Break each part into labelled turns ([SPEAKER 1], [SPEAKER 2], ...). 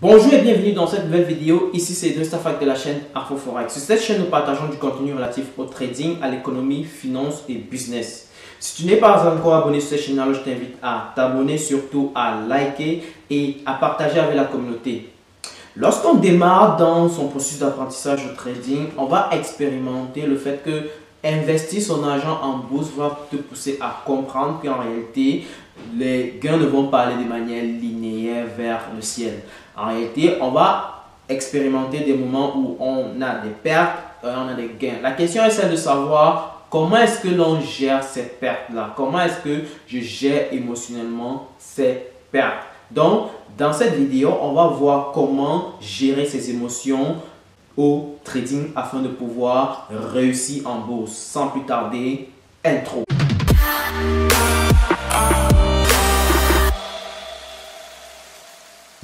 [SPEAKER 1] Bonjour et bienvenue dans cette nouvelle vidéo. Ici c'est Edwin Stafak de la chaîne Arfo Forex. Sur cette chaîne, nous partageons du contenu relatif au trading, à l'économie, finance et business. Si tu n'es pas encore abonné sur cette chaîne, je t'invite à t'abonner, surtout à liker et à partager avec la communauté. Lorsqu'on démarre dans son processus d'apprentissage au trading, on va expérimenter le fait que investir son argent en bourse va te pousser à comprendre qu'en réalité, les gains ne vont pas aller de manière linéaire vers le ciel. En réalité, on va expérimenter des moments où on a des pertes, on a des gains. La question est celle de savoir comment est-ce que l'on gère ces pertes-là. Comment est-ce que je gère émotionnellement ces pertes. Donc, dans cette vidéo, on va voir comment gérer ces émotions au trading afin de pouvoir réussir en bourse. Sans plus tarder, intro.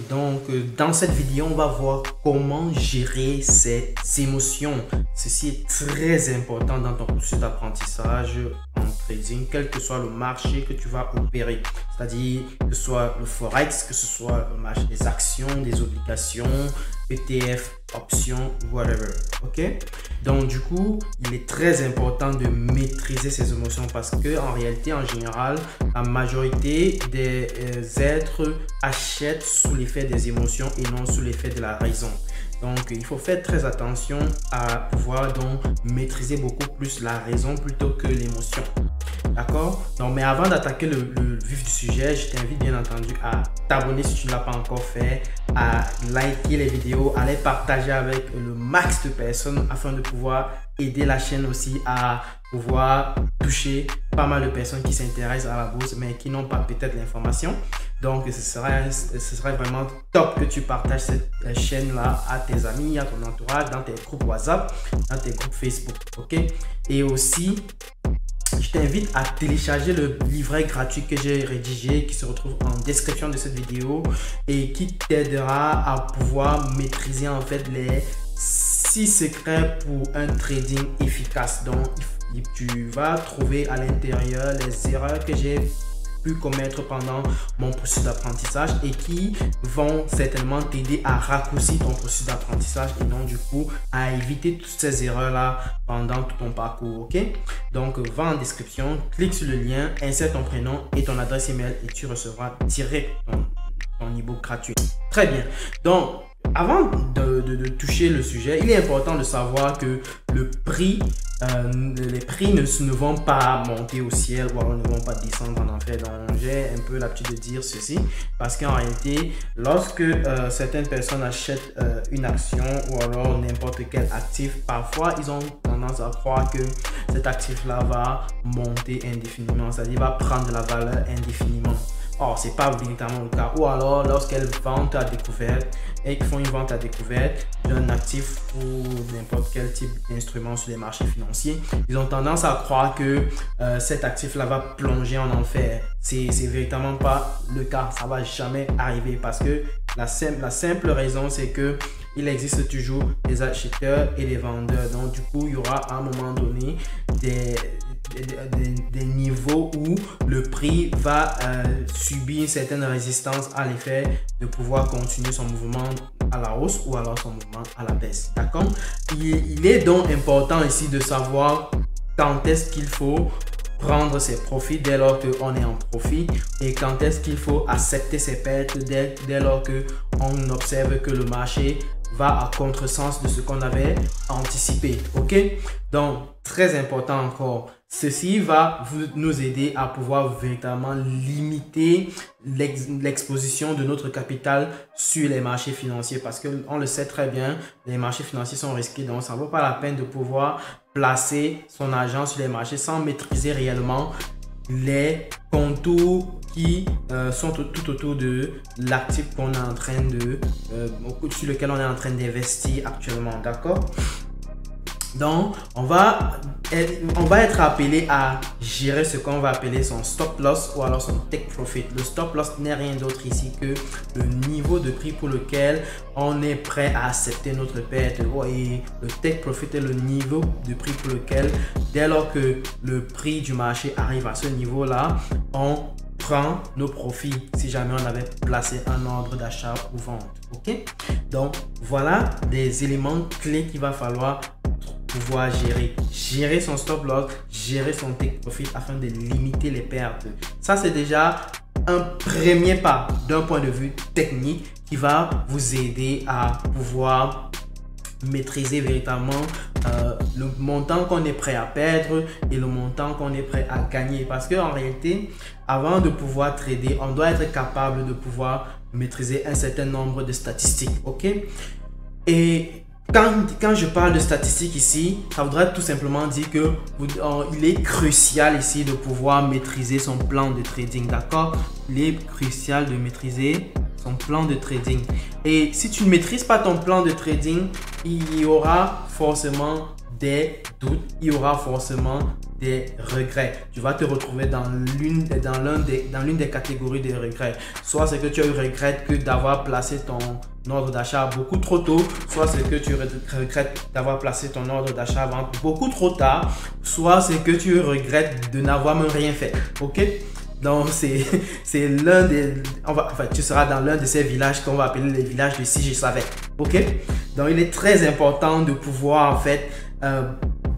[SPEAKER 1] Donc, dans cette vidéo, on va voir comment gérer ces émotions. Ceci est très important dans ton processus d'apprentissage en trading, quel que soit le marché que tu vas opérer. C'est-à-dire que ce soit le Forex, que ce soit le marché des actions, des obligations, ETF, options, whatever. Ok? Donc, du coup, il est très important de maîtriser ces émotions parce que en réalité, en général, la majorité des êtres achètent sous l'effet des émotions et non sous l'effet de la raison. Donc, il faut faire très attention à pouvoir donc maîtriser beaucoup plus la raison plutôt que l'émotion. D'accord? Donc, mais avant d'attaquer le vif du sujet, je t'invite bien entendu à t'abonner si tu ne l'as pas encore fait, à liker les vidéos, à les partager avec le max de personnes afin de pouvoir aider la chaîne aussi à pouvoir toucher pas mal de personnes qui s'intéressent à la bourse mais qui n'ont pas peut-être l'information. Donc, ce serait vraiment top que tu partages cette chaîne-là à tes amis, à ton entourage, dans tes groupes WhatsApp, dans tes groupes Facebook. Ok? Et aussi, je t'invite à télécharger le livret gratuit que j'ai rédigé qui se retrouve en description de cette vidéo et qui t'aidera à pouvoir maîtriser en fait les 6 secrets pour un trading efficace. Donc, tu vas trouver à l'intérieur les erreurs que j'ai pu commettre pendant mon processus d'apprentissage et qui vont certainement t'aider à raccourcir ton processus d'apprentissage et donc du coup à éviter toutes ces erreurs là pendant tout ton parcours. Ok? Donc va en description, clique sur le lien, insère ton prénom et ton adresse email et tu recevras direct ton e-book gratuit. Très bien. Donc avant de toucher le sujet, il est important de savoir que les prix ne vont pas monter au ciel ou alors ne vont pas descendre en enfer. Donc j'ai un peu l'habitude de dire ceci parce qu'en réalité, lorsque certaines personnes achètent une action ou alors n'importe quel actif, parfois ils ont tendance à croire que cet actif-là va monter indéfiniment, c'est-à-dire va prendre de la valeur indéfiniment. Or, ce n'est pas véritablement le cas. Ou alors, lorsqu'elles vendent à découvert et qu'ils font une vente à découvert d'un actif ou n'importe quel type d'instrument sur les marchés financiers, ils ont tendance à croire que cet actif-là va plonger en enfer. C'est véritablement pas le cas. Ça ne va jamais arriver parce que la simple raison, c'est que il existe toujours des acheteurs et des vendeurs. Donc, du coup, il y aura à un moment donné des niveaux où le prix va subir une certaine résistance à l'effet de pouvoir continuer son mouvement à la hausse ou alors son mouvement à la baisse. D'accord? Il est donc important ici de savoir quand est-ce qu'il faut prendre ses profits dès lors qu'on est en profit et quand est-ce qu'il faut accepter ses pertes dès lors qu'on observe que le marché va à contresens de ce qu'on avait anticipé. Ok? Donc, très important encore. Ceci va nous aider à pouvoir véritablement limiter l'exposition de notre capital sur les marchés financiers parce qu'on le sait très bien, les marchés financiers sont risqués. Donc, ça ne vaut pas la peine de pouvoir placer son argent sur les marchés sans maîtriser réellement les contours qui sont tout autour de l'actif qu'on est en train sur lequel on est en train d'investir actuellement. D'accord? Donc, on va être appelé à gérer ce qu'on va appeler son stop loss ou alors son take profit. Le stop loss n'est rien d'autre ici que le niveau de prix pour lequel on est prêt à accepter notre perte. Et le take profit est le niveau de prix pour lequel, dès lors que le prix du marché arrive à ce niveau-là, on prend nos profits si jamais on avait placé un ordre d'achat ou vente. Ok, donc voilà des éléments clés qu'il va falloir pouvoir gérer son stop loss, gérer son take profit afin de limiter les pertes. Ça, c'est déjà un premier pas d'un point de vue technique qui va vous aider à pouvoir maîtriser véritablement le montant qu'on est prêt à perdre et le montant qu'on est prêt à gagner. Parce qu'en réalité, avant de pouvoir trader, on doit être capable de pouvoir maîtriser un certain nombre de statistiques. Ok, et quand je parle de statistiques ici, ça voudrait tout simplement dire que il est crucial ici de pouvoir maîtriser son plan de trading, d'accord? Il est crucial de maîtriser son plan de trading. Et si tu ne maîtrises pas ton plan de trading, il y aura forcément des doutes, il y aura forcément des regrets. Tu vas te retrouver dans l'une des catégories des regrets. Soit c'est que tu regrettes que d'avoir placé ton ordre d'achat beaucoup trop tôt, soit c'est que tu regrettes d'avoir placé ton ordre d'achat vente beaucoup trop tard, soit c'est que tu regrettes de n'avoir même rien fait. Ok, donc c'est l'un des, tu seras dans l'un de ces villages qu'on va appeler les villages de si je savais. Ok, donc il est très important de pouvoir en fait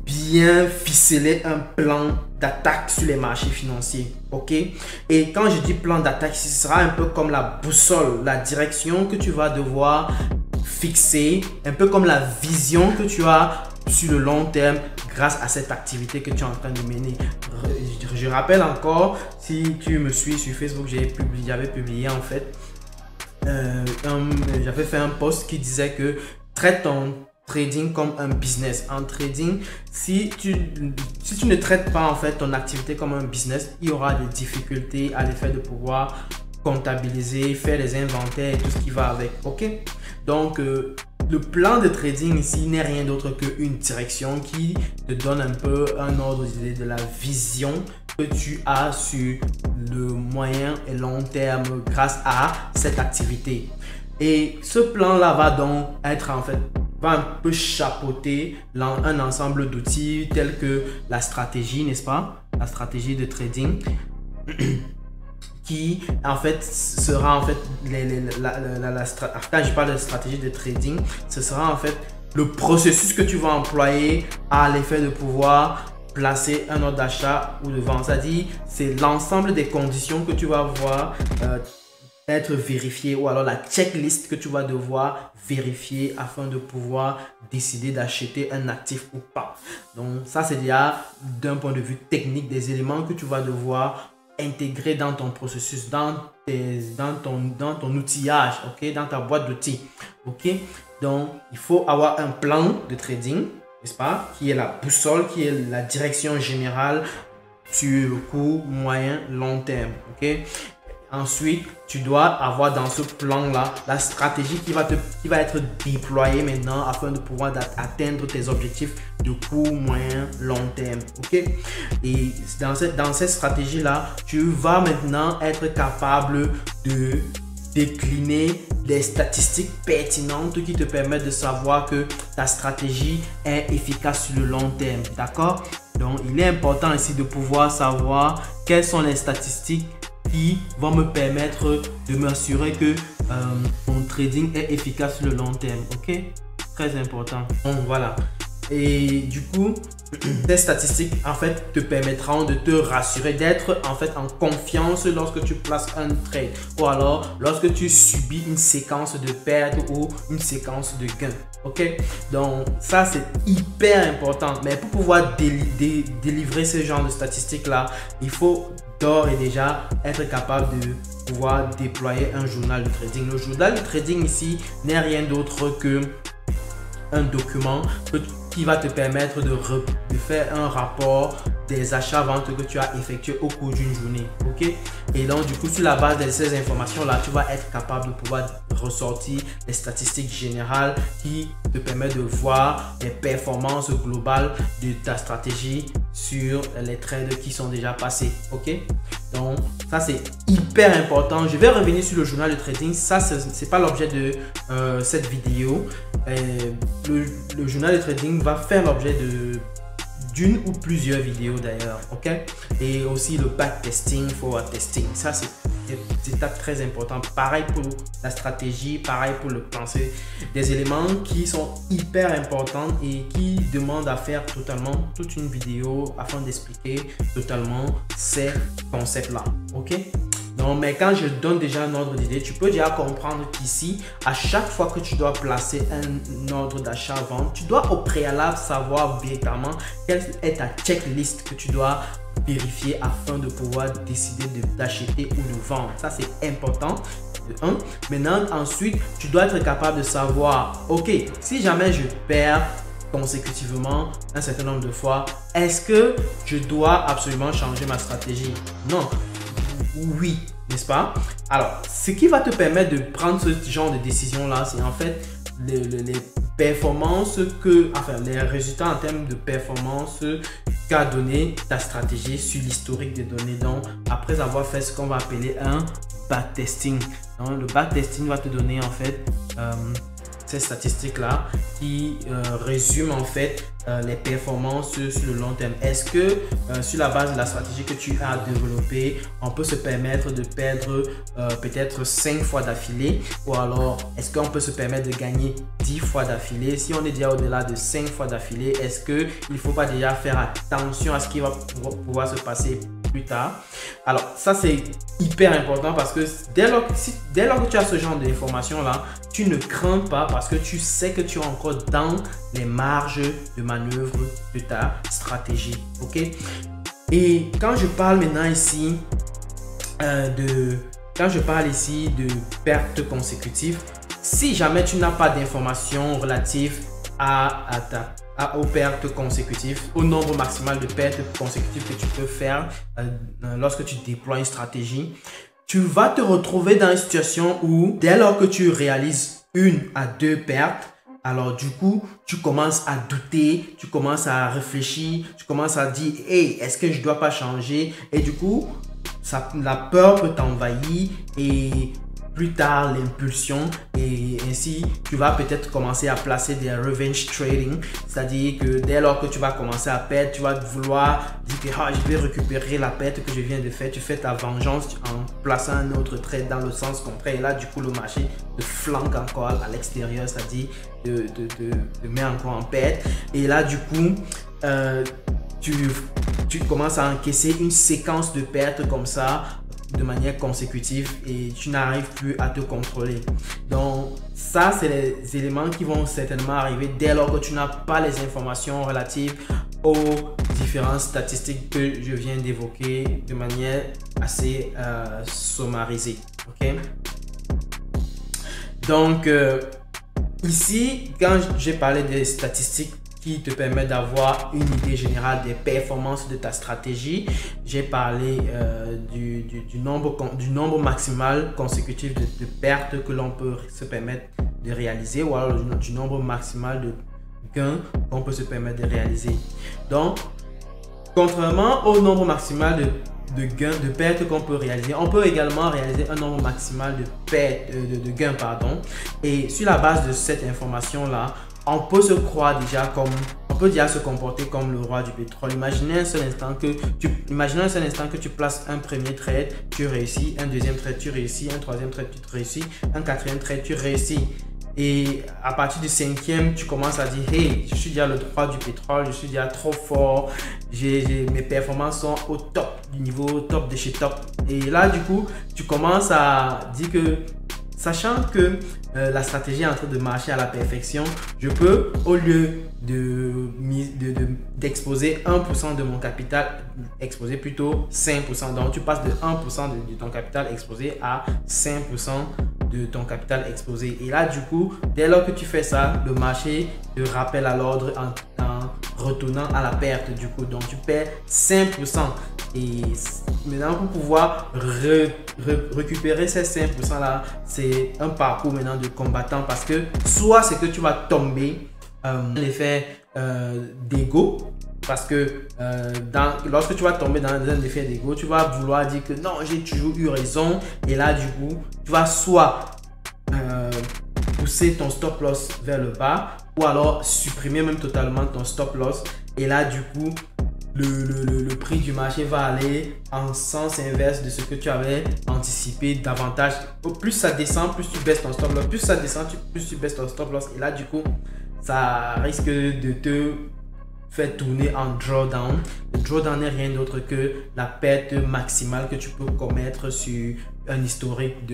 [SPEAKER 1] bien ficeler un plan d'attaque sur les marchés financiers. Ok, et quand je dis plan d'attaque, ce sera un peu comme la boussole, la direction que tu vas devoir fixer, un peu comme la vision que tu as sur le long terme grâce à cette activité que tu es en train de mener. Je rappelle encore, si tu me suis sur Facebook, j'avais publié en fait j'avais fait un post qui disait que traite ton trading comme un business. En trading, si tu ne traites pas en fait ton activité comme un business, il y aura des difficultés à l'effet de pouvoir comptabiliser, faire les inventaires et tout ce qui va avec. Ok, donc le plan de trading ici n'est rien d'autre qu'une direction qui te donne un peu un ordre d'idée de la vision que tu as sur le moyen et long terme grâce à cette activité. Et ce plan-là va donc être en fait, va un peu chapeauter un ensemble d'outils tels que la stratégie, n'est-ce pas? La stratégie de trading qui en fait sera en fait, quand je parle de stratégie de trading, ce sera en fait le processus que tu vas employer à l'effet de pouvoir placer un ordre d'achat ou de vente. C'est-à-dire, c'est l'ensemble des conditions que tu vas voir être vérifié, ou alors la checklist que tu vas devoir vérifier afin de pouvoir décider d'acheter un actif ou pas. Donc ça, c'est déjà d'un point de vue technique des éléments que tu vas devoir intégrer dans ton processus, dans ton outillage, ok, dans ta boîte d'outils. Ok, donc il faut avoir un plan de trading, n'est-ce pas, qui est la boussole, qui est la direction générale sur le court, moyen, long terme. Ok, ensuite, tu dois avoir dans ce plan-là la stratégie qui va être déployée maintenant afin de pouvoir atteindre tes objectifs de court, moyen, long terme. Ok, et dans cette stratégie-là, tu vas maintenant être capable de décliner des statistiques pertinentes qui te permettent de savoir que ta stratégie est efficace sur le long terme. D'accord? Donc, il est important ici de pouvoir savoir quelles sont les statistiques qui vont me permettre de m'assurer que mon trading est efficace sur le long terme. Ok, très important. Donc voilà, et du coup ces statistiques en fait te permettront de te rassurer, d'être en fait en confiance lorsque tu places un trade, ou alors lorsque tu subis une séquence de pertes ou une séquence de gains. Ok, donc ça c'est hyper important. Mais pour pouvoir délivrer ce genre de statistiques là, il faut d'ores et déjà être capable de pouvoir déployer un journal de trading. Le journal de trading ici n'est rien d'autre que un document qui va te permettre de faire un rapport des achats-ventes que tu as effectués au cours d'une journée. Ok, et donc du coup, sur la base de ces informations là, tu vas être capable de pouvoir ressortir les statistiques générales qui te permettent de voir les performances globales de ta stratégie sur les trades qui sont déjà passés. Ok, donc ça c'est hyper important. Je vais revenir sur le journal de trading. Ça c'est pas l'objet de cette vidéo. Le journal de trading va faire l'objet d'une ou plusieurs vidéos d'ailleurs, ok? Et aussi le backtesting, forward testing, ça c'est des étapes très importantes. Pareil pour la stratégie, pareil pour le plan. C'est des éléments qui sont hyper importants et qui demandent à faire totalement toute une vidéo afin d'expliquer totalement ces concepts-là, ok? Non, mais quand je donne déjà un ordre d'idée, tu peux déjà comprendre qu'ici, à chaque fois que tu dois placer un ordre d'achat-vente, tu dois au préalable savoir véritablement quelle est ta checklist que tu dois vérifier afin de pouvoir décider d'acheter ou de vendre. Ça, c'est important. Maintenant, ensuite, tu dois être capable de savoir, ok, si jamais je perds consécutivement un certain nombre de fois, est-ce que je dois absolument changer ma stratégie? Non. Oui, n'est-ce pas? Alors, ce qui va te permettre de prendre ce genre de décision-là, c'est en fait les performances les résultats en termes de performance qu'a donné ta stratégie sur l'historique des données. Donc, après avoir fait ce qu'on va appeler un backtesting. Le backtesting va te donner en fait ces statistiques-là qui résument en fait les performances sur le long terme. Est-ce que sur la base de la stratégie que tu as développée, on peut se permettre de perdre peut-être 5 fois d'affilée, ou alors est-ce qu'on peut se permettre de gagner 10 fois d'affilée? Si on est déjà au-delà de 5 fois d'affilée, est-ce qu'il ne faut pas déjà faire attention à ce qui va pouvoir se passer plus tard? Alors ça c'est hyper important parce que dès lors que tu as ce genre d'informations là, tu ne crains pas parce que tu sais que tu es encore dans les marges de manœuvre de ta stratégie, ok? Et quand je parle maintenant ici de pertes consécutives, si jamais tu n'as pas d'informations relatives aux pertes consécutives, au nombre maximal de pertes consécutives que tu peux faire lorsque tu déploies une stratégie, tu vas te retrouver dans une situation où dès lors que tu réalises 1 à 2 pertes, alors du coup, tu commences à douter, tu commences à réfléchir, tu commences à dire « Hey, est-ce que je ne dois pas changer ?» Et du coup, la peur peut t'envahir et plus tard l'impulsion, et ainsi tu vas peut-être commencer à placer des revenge trading, c'est-à-dire que dès lors que tu vas commencer à perdre, tu vas vouloir dire que je vais récupérer la perte que je viens de faire. Tu fais ta vengeance en plaçant un autre trade dans le sens contraire, et là du coup le marché te flanque encore à l'extérieur, c'est-à-dire te met encore en perte, et là du coup tu commences à encaisser une séquence de pertes comme ça de manière consécutive et tu n'arrives plus à te contrôler. Donc ça, c'est les éléments qui vont certainement arriver dès lors que tu n'as pas les informations relatives aux différentes statistiques que je viens d'évoquer de manière assez sommarisée. Ok? Donc ici, quand j'ai parlé des statistiques qui te permet d'avoir une idée générale des performances de ta stratégie, j'ai parlé du nombre maximal consécutif de pertes que l'on peut se permettre de réaliser, ou alors du nombre maximal de gains qu'on peut se permettre de réaliser. Donc, contrairement au nombre maximal de pertes qu'on peut réaliser, on peut également réaliser un nombre maximal de gains, et sur la base de cette information là, on peut se croire déjà comme, on peut déjà se comporter comme le roi du pétrole. Imaginez un seul instant que tu places un premier trade, tu réussis, un deuxième trade, tu réussis, un troisième trade, tu réussis, un quatrième trade, tu réussis. Et à partir du 5e, tu commences à dire, hey, je suis déjà le roi du pétrole, je suis déjà trop fort, mes performances sont au top du niveau, top de chez top. Et là, du coup, tu commences à dire que, sachant que la stratégie est en train de marcher à la perfection, je peux, au lieu d'exposer 1% de mon capital, exposer plutôt 5%. Donc, tu passes de 1% de ton capital exposé à 5% de ton capital exposé. Et là, du coup, dès lors que tu fais ça, le marché te rappelle à l'ordre en retournant à la perte. Du coup, donc tu perds 5%. Et maintenant, pour pouvoir récupérer ces 5% là, c'est un parcours maintenant de combattant, parce que soit c'est que tu vas tomber l'effet d'ego, parce que lorsque tu vas tomber dans un effet d'ego, tu vas vouloir dire que non, j'ai toujours eu raison, et là du coup tu vas soit pousser ton stop loss vers le bas ou alors supprimer même totalement ton stop loss. Et là, du coup, le prix du marché va aller en sens inverse de ce que tu avais anticipé davantage. Plus ça descend, plus tu baisses ton stop loss. Plus ça descend, plus tu baisses ton stop loss. Et là, du coup, ça risque de te faire tourner en drawdown. Le drawdown n'est rien d'autre que la perte maximale que tu peux commettre sur un historique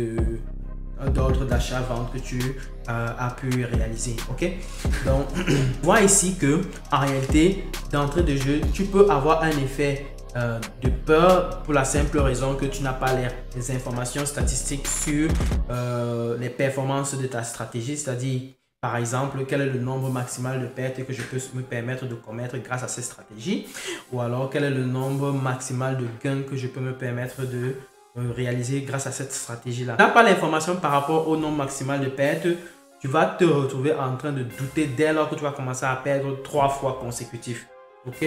[SPEAKER 1] d'ordre d'achat-vente que tu as pu réaliser. Ok, donc vois ici que en réalité d'entrée de jeu tu peux avoir un effet de peur pour la simple raison que tu n'as pas les informations statistiques sur les performances de ta stratégie, c'est-à-dire par exemple quel est le nombre maximal de pertes que je peux me permettre de commettre grâce à cette stratégie, ou alors quel est le nombre maximal de gains que je peux me permettre de réaliser grâce à cette stratégie-là. Tu n'as pas l'information par rapport au nombre maximal de pertes, tu vas te retrouver en train de douter dès lors que tu vas commencer à perdre 3 fois consécutif. Ok?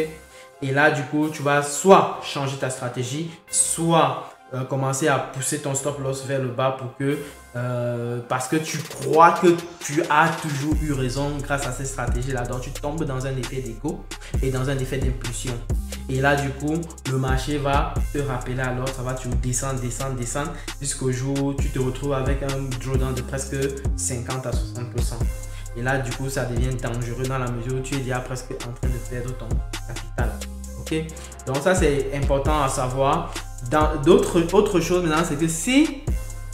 [SPEAKER 1] Et là, du coup, tu vas soit changer ta stratégie, soit commencer à pousser ton stop loss vers le bas pour que, parce que tu crois que tu as toujours eu raison grâce à cette stratégie-là. Donc, tu tombes dans un effet d'ego et dans un effet d'impulsion. Et là, du coup, le marché va te rappeler alors, ça va toujours descendre jusqu'au jour où tu te retrouves avec un drawdown de presque 50 à 60%. Et là, du coup, ça devient dangereux dans la mesure où tu es déjà presque en train de perdre ton capital. Ok? Donc ça, c'est important à savoir. Autre chose maintenant, c'est que si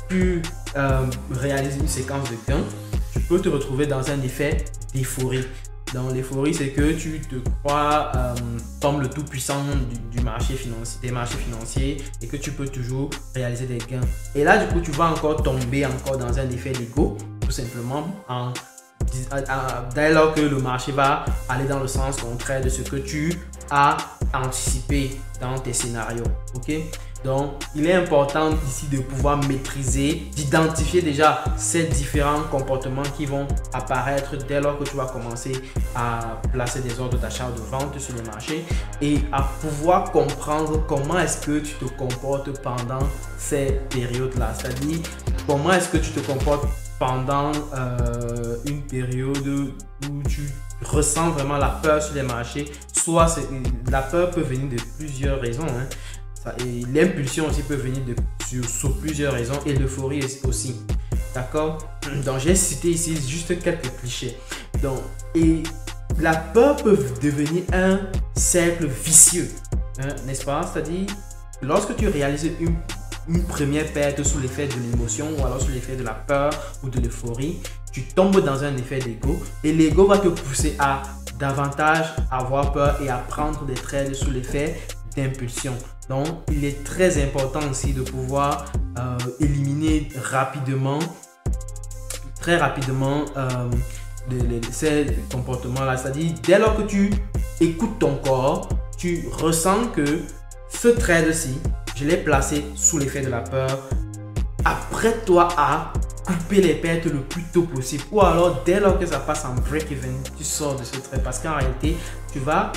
[SPEAKER 1] tu réalises une séquence de gains, tu peux te retrouver dans un effet d'euphorie. Donc l'euphorie, c'est que tu te crois comme le tout puissant du marché financier, des marchés financiers, et que tu peux toujours réaliser des gains. Et là, du coup, tu vas encore tomber dans un effet d'ego, tout simplement dès lors que le marché va aller dans le sens contraire de ce que tu as anticipé dans tes scénarios. Ok? Donc, il est important ici de pouvoir maîtriser, d'identifier déjà ces différents comportements qui vont apparaître dès lors que tu vas commencer à placer des ordres d'achat ou de vente sur les marchés, et à pouvoir comprendre comment est-ce que tu te comportes pendant ces périodes-là. C'est-à-dire, comment est-ce que tu te comportes pendant une période où tu ressens vraiment la peur sur les marchés. Soit la peur peut venir de plusieurs raisons, hein. Et l'impulsion aussi peut venir sur plusieurs raisons, et l'euphorie aussi. D'accord? Donc j'ai cité ici juste quelques clichés. Donc, et la peur peut devenir un cercle vicieux, hein, n'est-ce pas? C'est-à-dire, lorsque tu réalises une première perte sous l'effet de l'émotion, ou alors sous l'effet de la peur ou de l'euphorie, tu tombes dans un effet d'ego, et l'ego va te pousser à davantage avoir peur et à prendre des trades sous l'effet d'impulsion. Donc, il est très important aussi de pouvoir éliminer très rapidement ces comportements-là. C'est-à-dire, dès lors que tu écoutes ton corps, tu ressens que ce trade-ci, je l'ai placé sous l'effet de la peur. Apprête-toi à couper les pertes le plus tôt possible. Ou alors, dès lors que ça passe en break-even, tu sors de ce trade. Parce qu'en réalité, tu vas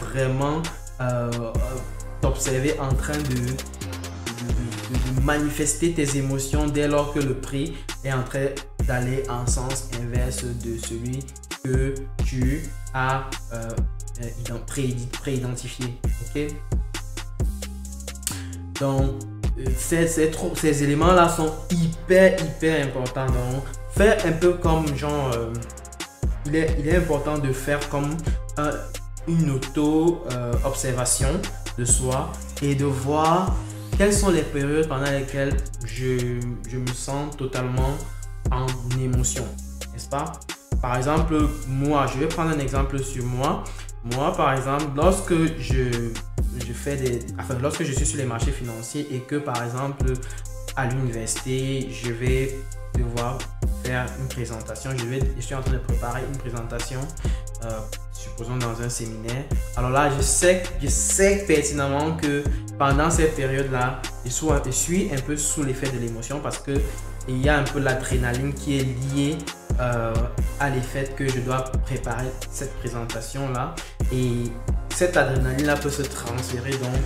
[SPEAKER 1] vraiment t'observer en train de manifester tes émotions dès lors que le prix est en train d'aller en sens inverse de celui que tu as pré-identifié. Ok? Donc, ces éléments-là sont hyper importants. Donc, fais un peu comme genre, il est important de faire comme une auto-observation de soi et de voir quelles sont les périodes pendant lesquelles je me sens totalement en émotion, n'est-ce pas? Par exemple, moi, je vais prendre un exemple sur moi. Moi, par exemple, lorsque lorsque je suis sur les marchés financiers et que, par exemple, à l'université, je vais devoir faire une présentation, je suis en train de préparer une présentation, supposons dans un séminaire. Alors là, je sais pertinemment que pendant cette période-là, je suis un peu sous l'effet de l'émotion parce que il y a un peu l'adrénaline qui est liée à l'effet que je dois préparer cette présentation-là. Et cette adrénaline-là peut se transférer donc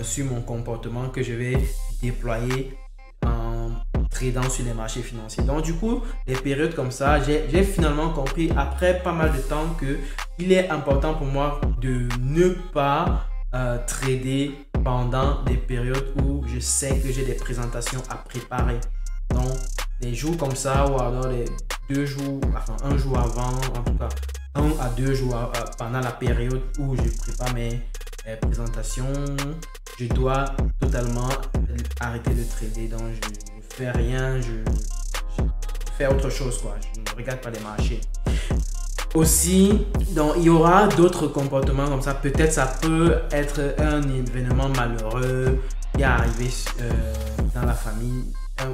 [SPEAKER 1] sur mon comportement que je vais déployer tradant sur les marchés financiers. Donc du coup, les périodes comme ça, j'ai finalement compris après pas mal de temps que il est important pour moi de ne pas trader pendant des périodes où je sais que j'ai des présentations à préparer. Donc des jours comme ça ou alors les 2 jours, enfin un jour avant, en tout cas 1 à 2 jours pendant la période où je prépare mes présentations, je dois totalement arrêter de trader. Donc je ne fais rien, je fais autre chose quoi. Je ne regarde pas les marchés. Aussi, donc, il y aura d'autres comportements comme ça. Peut-être ça peut être un événement malheureux qui est arrivé dans la famille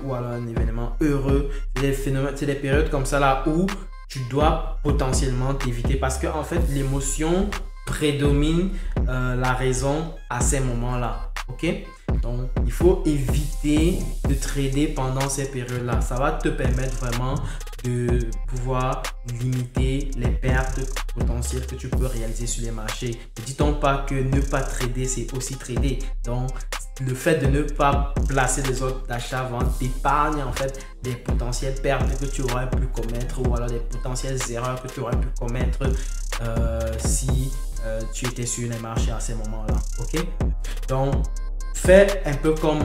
[SPEAKER 1] ou alors un événement heureux. C'est des périodes comme ça là où tu dois potentiellement t'éviter parce que en fait l'émotion prédomine la raison à ces moments-là. Ok? Donc il faut éviter de trader pendant ces périodes-là. Ça va te permettre vraiment de pouvoir limiter les pertes potentielles que tu peux réaliser sur les marchés. Ne dit-on pas que ne pas trader, c'est aussi trader. Donc, le fait de ne pas placer des ordres d'achat-vente t'épargne en fait des potentielles pertes que tu aurais pu commettre ou alors des potentielles erreurs que tu aurais pu commettre si tu étais sur les marchés à ces moments-là. Ok? Donc, fais un peu comme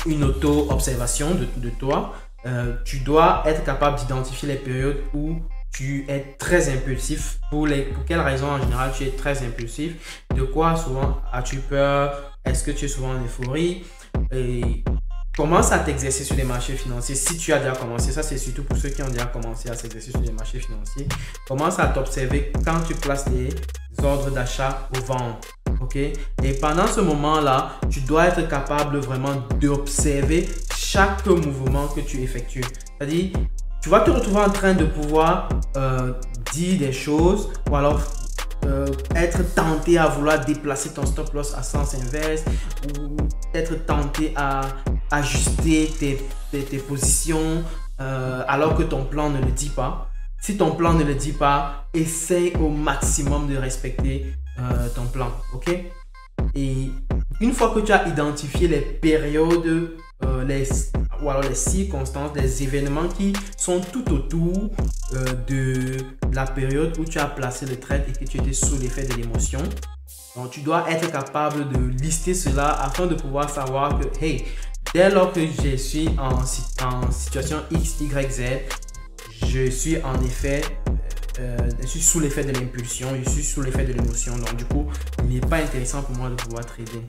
[SPEAKER 1] une auto-observation de toi. Tu dois être capable d'identifier les périodes où tu es très impulsif. Pour quelles raisons en général tu es très impulsif? De quoi souvent as-tu peur? Est-ce que tu es souvent en euphorie? Et commence à t'exercer sur les marchés financiers. Si tu as déjà commencé, ça c'est surtout pour ceux qui ont déjà commencé à s'exercer sur les marchés financiers. Commence à t'observer quand tu places les ordres d'achat ou vente. Ok? Et pendant ce moment-là, tu dois être capable vraiment d'observer chaque mouvement que tu effectues. C'est-à-dire, tu vas te retrouver en train de pouvoir dire des choses ou alors être tenté à vouloir déplacer ton stop loss à sens inverse ou être tenté à ajuster tes positions alors que ton plan ne le dit pas. Si ton plan ne le dit pas, essaye au maximum de respecter ton plan. Ok? Et une fois que tu as identifié les périodes, ou alors les circonstances, les événements qui sont tout autour de la période où tu as placé le trade et que tu étais sous l'effet de l'émotion, donc tu dois être capable de lister cela afin de pouvoir savoir que hey, dès lors que je suis en situation X, Y, Z, je suis en effet je suis sous l'effet de l'impulsion, je suis sous l'effet de l'émotion. Donc du coup, il n'est pas intéressant pour moi de pouvoir trader.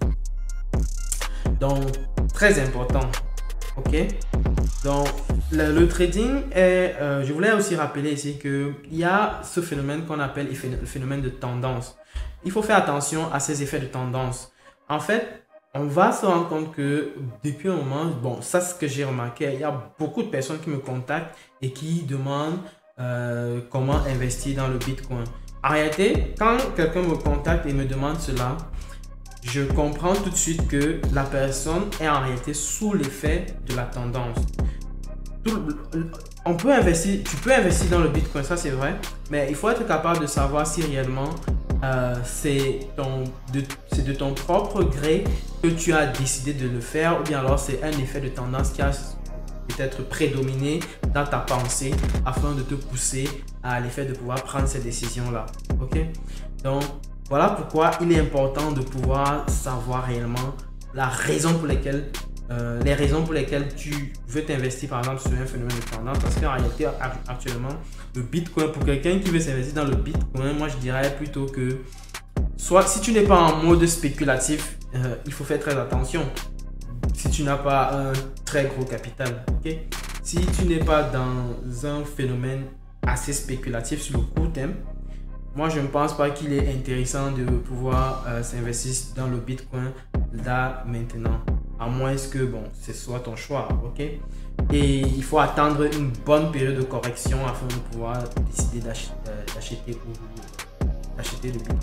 [SPEAKER 1] Donc, très important. Ok? Donc, le trading est... je voulais aussi rappeler ici qu'il y a ce phénomène qu'on appelle le phénomène de tendance. Il faut faire attention à ces effets de tendance. En fait, on va se rendre compte que depuis un moment, bon, ça c'est ce que j'ai remarqué, il y a beaucoup de personnes qui me contactent et qui demandent comment investir dans le Bitcoin. En réalité, quand quelqu'un me contacte et me demande cela, je comprends tout de suite que la personne est en réalité sous l'effet de la tendance. On peut investir, tu peux investir dans le Bitcoin, ça c'est vrai, mais il faut être capable de savoir si réellement c'est de ton propre gré que tu as décidé de le faire ou bien alors c'est un effet de tendance qui a peut-être prédominé dans ta pensée afin de te pousser à l'effet de pouvoir prendre ces décisions-là. Ok? Donc, voilà pourquoi il est important de pouvoir savoir réellement les raisons pour lesquelles tu veux t'investir par exemple sur un phénomène de tendance. Parce qu'en réalité, actuellement, le Bitcoin, pour quelqu'un qui veut s'investir dans le Bitcoin, moi je dirais plutôt que soit si tu n'es pas en mode spéculatif, il faut faire très attention. Si tu n'as pas un très gros capital, ok? Si tu n'es pas dans un phénomène assez spéculatif sur le court terme, moi je ne pense pas qu'il est intéressant de pouvoir s'investir dans le Bitcoin là maintenant, à moins que bon, ce soit ton choix, ok? Et il faut attendre une bonne période de correction afin de pouvoir décider d'acheter le Bitcoin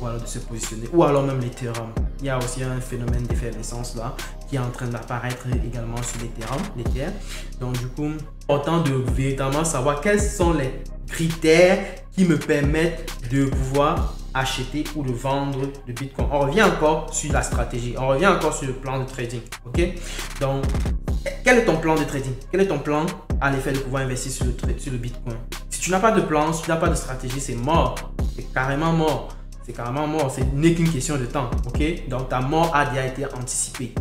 [SPEAKER 1] ou alors de se positionner, ou alors même l'Ethereum. Il y a aussi un phénomène d'effervescence là qui est en train d'apparaître également sur l'Ether. Donc du coup, important de véritablement savoir quels sont les critères qui me permettent de pouvoir acheter ou de vendre le Bitcoin. On revient encore sur la stratégie, on revient encore sur le plan de trading. Ok? Donc quel est ton plan de trading? Quel est ton plan à l'effet de pouvoir investir sur le Bitcoin? Si tu n'as pas de plan, si tu n'as pas de stratégie, c'est mort. C'est carrément mort. C'est carrément mort. Ce n'est qu'une question de temps. Ok? Donc, ta mort a déjà été anticipée.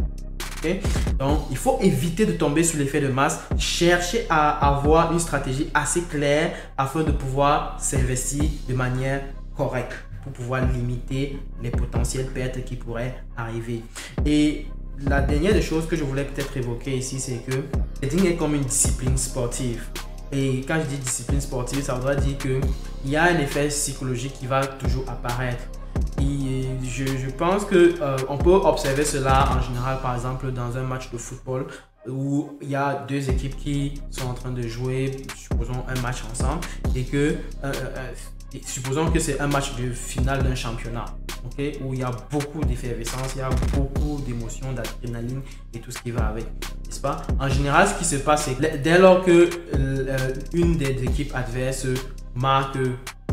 [SPEAKER 1] Okay? Donc, il faut éviter de tomber sur l'effet de masse. Chercher à avoir une stratégie assez claire afin de pouvoir s'investir de manière correcte pour pouvoir limiter les potentielles pertes qui pourraient arriver. Et la dernière des choses que je voulais peut-être évoquer ici, c'est que le trading est comme une discipline sportive. Et quand je dis discipline sportive, ça voudrait dire qu'il y a un effet psychologique qui va toujours apparaître. Et je pense qu'on peut observer cela en général, par exemple, dans un match de football où il y a deux équipes qui sont en train de jouer, supposons, un match ensemble, et que supposons que c'est un match de finale d'un championnat, okay, où il y a beaucoup d'effervescence, il y a beaucoup d'émotions, d'adrénaline et tout ce qui va avec, n'est-ce pas? En général, ce qui se passe, c'est que dès lors que une des équipes adverses marque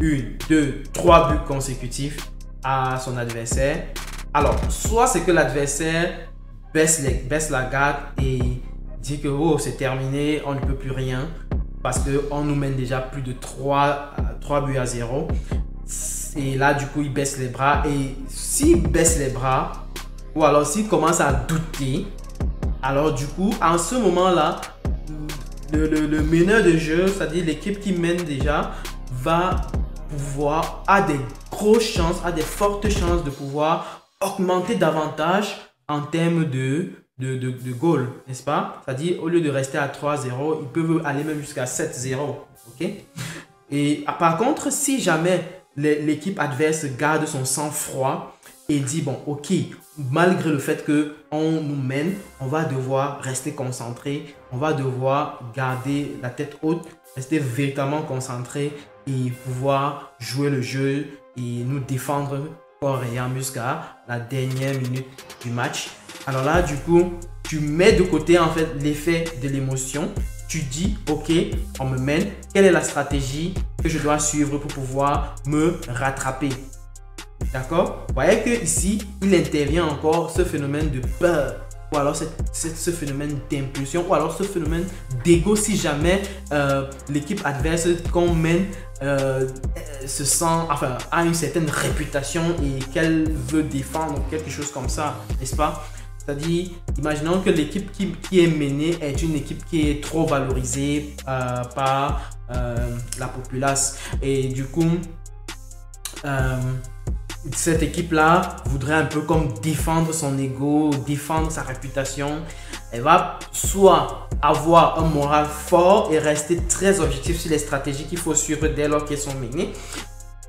[SPEAKER 1] 1, 2, 3 buts consécutifs à son adversaire, alors soit c'est que l'adversaire baisse la garde et dit que oh, c'est terminé, on ne peut plus rien parce qu'on nous mène déjà plus de 3 buts à 0. Et là, du coup, il baisse les bras. Et s'il baisse les bras, ou alors s'il commence à douter, alors du coup, en ce moment-là, le meneur de jeu, c'est-à-dire l'équipe qui mène déjà, va pouvoir, a des grosses chances, a des fortes chances de pouvoir augmenter davantage en termes de goal, n'est-ce pas? C'est-à-dire, au lieu de rester à 3-0, ils peuvent aller même jusqu'à 7-0. Ok? Et par contre, si jamais l'équipe adverse garde son sang-froid et dit, bon, ok, malgré le fait qu'on nous mène, on va devoir rester concentré, on va devoir garder la tête haute, rester véritablement concentré et pouvoir jouer le jeu et nous défendre corps et âme jusqu'à la dernière minute du match. Alors là, du coup, tu mets de côté en fait l'effet de l'émotion. Tu dis, ok, on me mène. Quelle est la stratégie que je dois suivre pour pouvoir me rattraper? D'accord? Vous voyez que ici, il intervient encore ce phénomène de peur. Ou alors ce phénomène d'impulsion. Ou alors ce phénomène d'ego si jamais l'équipe adverse qu'on mène se sent, enfin, a une certaine réputation et qu'elle veut défendre quelque chose comme ça, n'est-ce pas? C'est-à-dire, imaginons que l'équipe qui est menée est une équipe qui est trop valorisée par la populace. Et du coup, cette équipe-là voudrait un peu comme défendre son ego, défendre sa réputation. Elle va soit avoir un moral fort et rester très objectif sur les stratégies qu'il faut suivre dès lors qu'elles sont menées.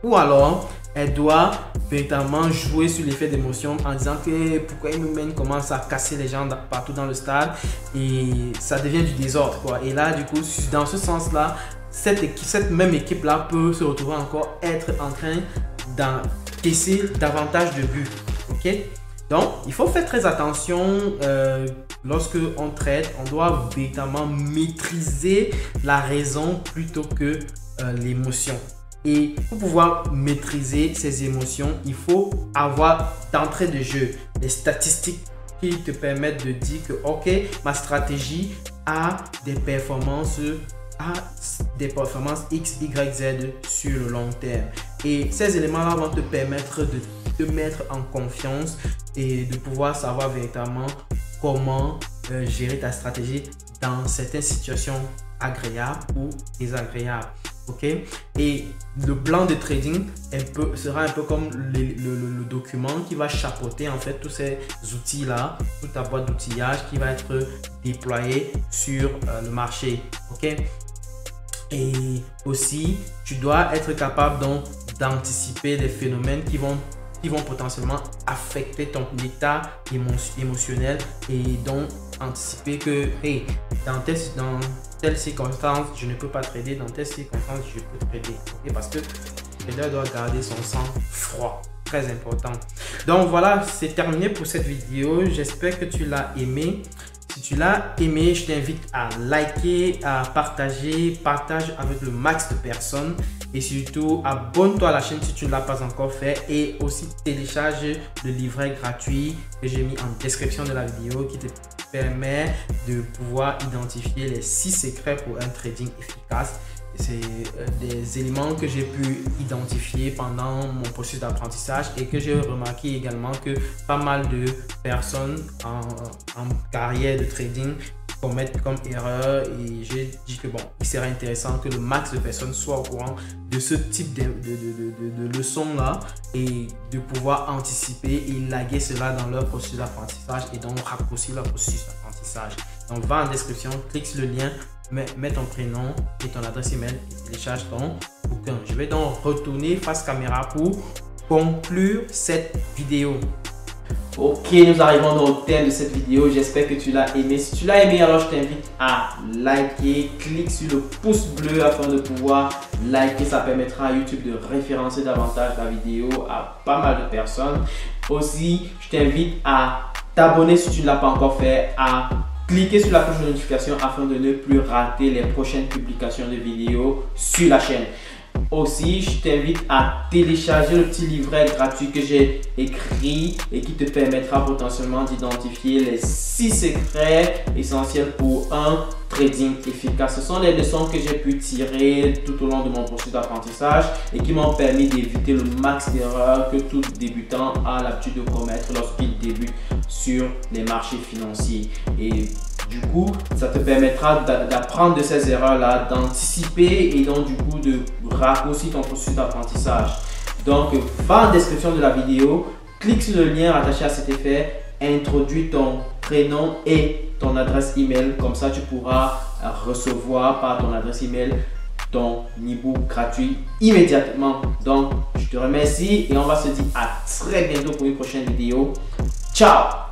[SPEAKER 1] Ou alors, elle doit véritablement jouer sur l'effet d'émotion en disant que pourquoi il nous mène, commence à casser les gens partout dans le stade et ça devient du désordre, quoi. Et là, du coup, dans ce sens-là, cette même équipe-là peut se retrouver encore être en train d'encaisser davantage de buts. Ok? Donc, il faut faire très attention lorsque on traite. On doit véritablement maîtriser la raison plutôt que l'émotion. Et pour pouvoir maîtriser ces émotions, il faut avoir d'entrée de jeu des statistiques qui te permettent de dire que ok, ma stratégie a des performances X, Y, Z sur le long terme. Et ces éléments-là vont te permettre de te mettre en confiance et de pouvoir savoir véritablement comment gérer ta stratégie dans certaines situations agréables ou désagréables. Ok, et le plan de trading sera un peu comme le document qui va chapeauter en fait tous ces outils là, toute ta boîte d'outillage qui va être déployée sur le marché. Ok, et aussi tu dois être capable donc d'anticiper les phénomènes qui vont potentiellement affecter ton état émotionnel et donc anticiper que hey, dans telle circonstance je ne peux pas trader, dans telle circonstance je peux trader. Okay? Parce que le trader doit garder son sang froid, très important. Donc voilà, c'est terminé pour cette vidéo. J'espère que tu l'as aimé. Si tu l'as aimé, je t'invite à liker, à partager, partage avec le max de personnes et surtout abonne-toi à la chaîne si tu ne l'as pas encore fait et aussi télécharge le livret gratuit que j'ai mis en description de la vidéo qui te permet de pouvoir identifier les 6 secrets pour un trading efficace. C'est des éléments que j'ai pu identifier pendant mon processus d'apprentissage et que j'ai remarqué également que pas mal de personnes en carrière de trading commettent comme erreur, et j'ai dit que bon, il serait intéressant que le max de personnes soient au courant de ce type de leçons là et de pouvoir anticiper et laguer cela dans leur processus d'apprentissage et donc raccourcir leur processus d'apprentissage. Donc va en description, clique sur le lien, mets ton prénom et ton adresse email et télécharge ton bouquin. Je vais donc retourner face caméra pour conclure cette vidéo. Ok, nous arrivons donc au terme de cette vidéo. J'espère que tu l'as aimé. Si tu l'as aimé, alors je t'invite à liker. Clique sur le pouce bleu afin de pouvoir liker. Ça permettra à YouTube de référencer davantage la vidéo à pas mal de personnes. Aussi, je t'invite à t'abonner si tu ne l'as pas encore fait, à cliquer sur la cloche de notification afin de ne plus rater les prochaines publications de vidéos sur la chaîne. Aussi, je t'invite à télécharger le petit livret gratuit que j'ai écrit et qui te permettra potentiellement d'identifier les 6 secrets essentiels pour un trading efficace. Ce sont les leçons que j'ai pu tirer tout au long de mon processus d'apprentissage et qui m'ont permis d'éviter le max d'erreurs que tout débutant a l'habitude de commettre lorsqu'il débute sur les marchés financiers. Et du coup, ça te permettra d'apprendre de ces erreurs-là, d'anticiper et donc du coup de raccourcir ton processus d'apprentissage. Donc, va en description de la vidéo, clique sur le lien attaché à cet effet, introduis ton prénom et ton adresse email. Comme ça, tu pourras recevoir par ton adresse email ton e-book gratuit immédiatement. Donc, je te remercie et on va se dire à très bientôt pour une prochaine vidéo. Ciao!